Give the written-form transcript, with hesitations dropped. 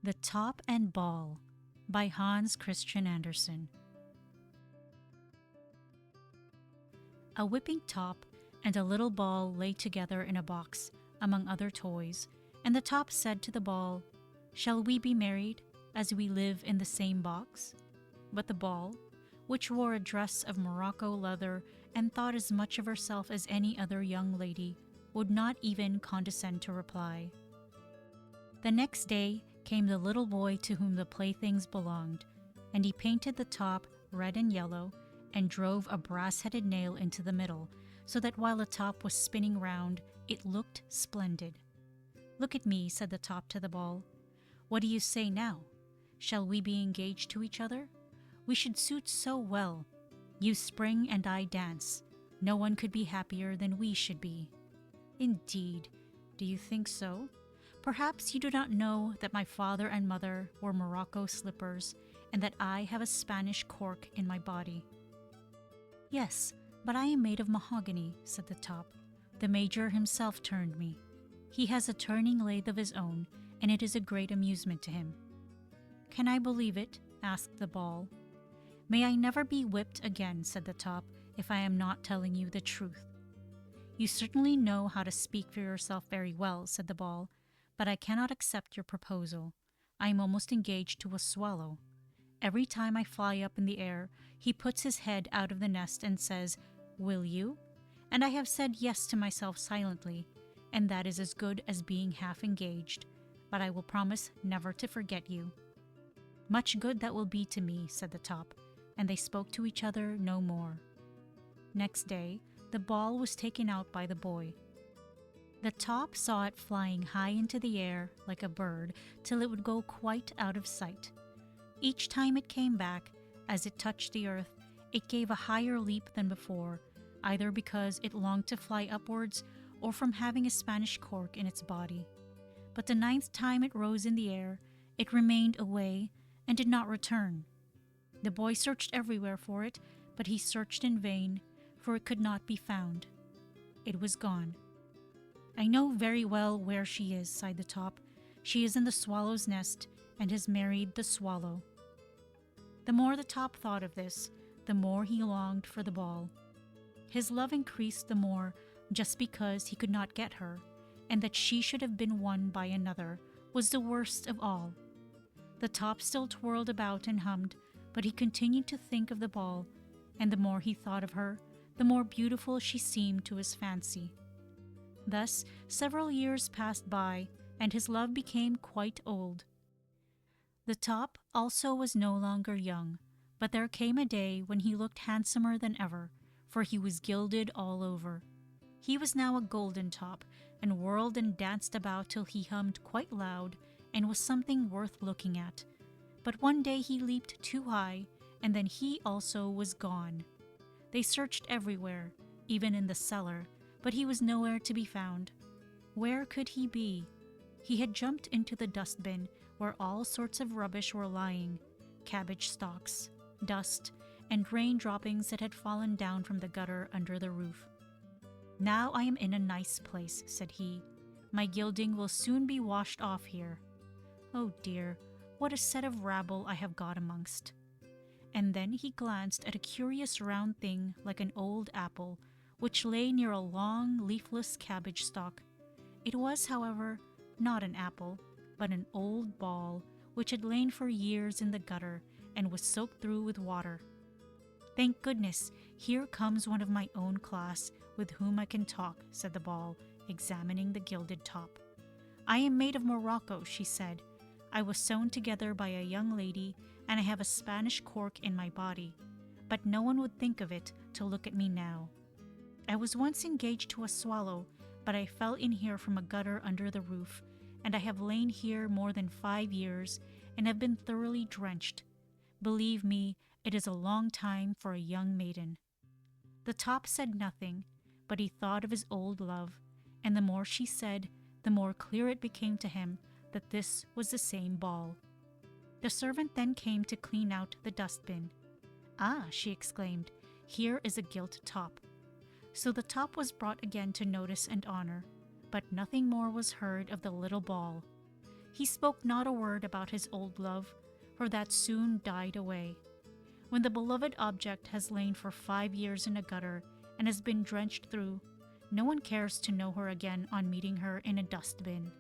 The Top and Ball by Hans Christian Andersen. A whipping top and a little ball lay together in a box, among other toys, and the top said to the ball, "Shall we be married, as we live in the same box?" But the ball, which wore a dress of Morocco leather and thought as much of herself as any other young lady, would not even condescend to reply. The next day came the little boy to whom the playthings belonged, and he painted the top red and yellow and drove a brass-headed nail into the middle, so that while the top was spinning round, it looked splendid. "Look at me," said the top to the ball. "What do you say now? Shall we be engaged to each other? We should suit so well. You spring and I dance. No one could be happier than we should be." "Indeed, do you think so? Perhaps you do not know that my father and mother wore Morocco slippers and that I have a Spanish cork in my body." "Yes, but I am made of mahogany," said the top. "The major himself turned me. He has a turning lathe of his own, and it is a great amusement to him." "Can I believe it?" asked the ball. "May I never be whipped again," said the top, "if I am not telling you the truth." "You certainly know how to speak for yourself very well," said the ball, "but I cannot accept your proposal. I am almost engaged to a swallow. Every time I fly up in the air, he puts his head out of the nest and says, 'Will you?' And I have said yes to myself silently, and that is as good as being half engaged, but I will promise never to forget you." "Much good that will be to me," said the top, and they spoke to each other no more. Next day, the ball was taken out by the boy. The top saw it flying high into the air like a bird till it would go quite out of sight. Each time it came back, as it touched the earth, it gave a higher leap than before, either because it longed to fly upwards or from having a Spanish cork in its body. But the 9th time it rose in the air, it remained away and did not return. The boy searched everywhere for it, but he searched in vain, for it could not be found. It was gone. "I know very well where she is," sighed the top. "She is in the swallow's nest and has married the swallow." The more the top thought of this, the more he longed for the ball. His love increased the more just because he could not get her, and that she should have been won by another was the worst of all. The top still twirled about and hummed, but he continued to think of the ball, and the more he thought of her, the more beautiful she seemed to his fancy. Thus several years passed by, and his love became quite old. The top also was no longer young, but there came a day when he looked handsomer than ever, for he was gilded all over. He was now a golden top, and whirled and danced about till he hummed quite loud, and was something worth looking at. But one day he leaped too high, and then he also was gone. They searched everywhere, even in the cellar, but he was nowhere to be found. Where could he be? He had jumped into the dustbin, where all sorts of rubbish were lying, cabbage stalks, dust, and rain droppings that had fallen down from the gutter under the roof. "Now I am in a nice place," said he. "My gilding will soon be washed off here. Oh dear, what a set of rabble I have got amongst." And then he glanced at a curious round thing like an old apple, which lay near a long, leafless cabbage stalk. It was, however, not an apple, but an old ball, which had lain for years in the gutter and was soaked through with water. "Thank goodness, here comes one of my own class with whom I can talk," said the ball, examining the gilded top. "I am made of Morocco," she said. "I was sewn together by a young lady, and I have a Spanish cork in my body, but no one would think of it to look at me now. I was once engaged to a swallow, but I fell in here from a gutter under the roof, and I have lain here more than 5 years and have been thoroughly drenched. Believe me, it is a long time for a young maiden." The top said nothing, but he thought of his old love, and the more she said, the more clear it became to him that this was the same ball. The servant then came to clean out the dustbin. "Ah," she exclaimed, "here is a gilt top." So the top was brought again to notice and honor, but nothing more was heard of the little ball. He spoke not a word about his old love, for that soon died away. When the beloved object has lain for 5 years in a gutter and has been drenched through, no one cares to know her again on meeting her in a dustbin.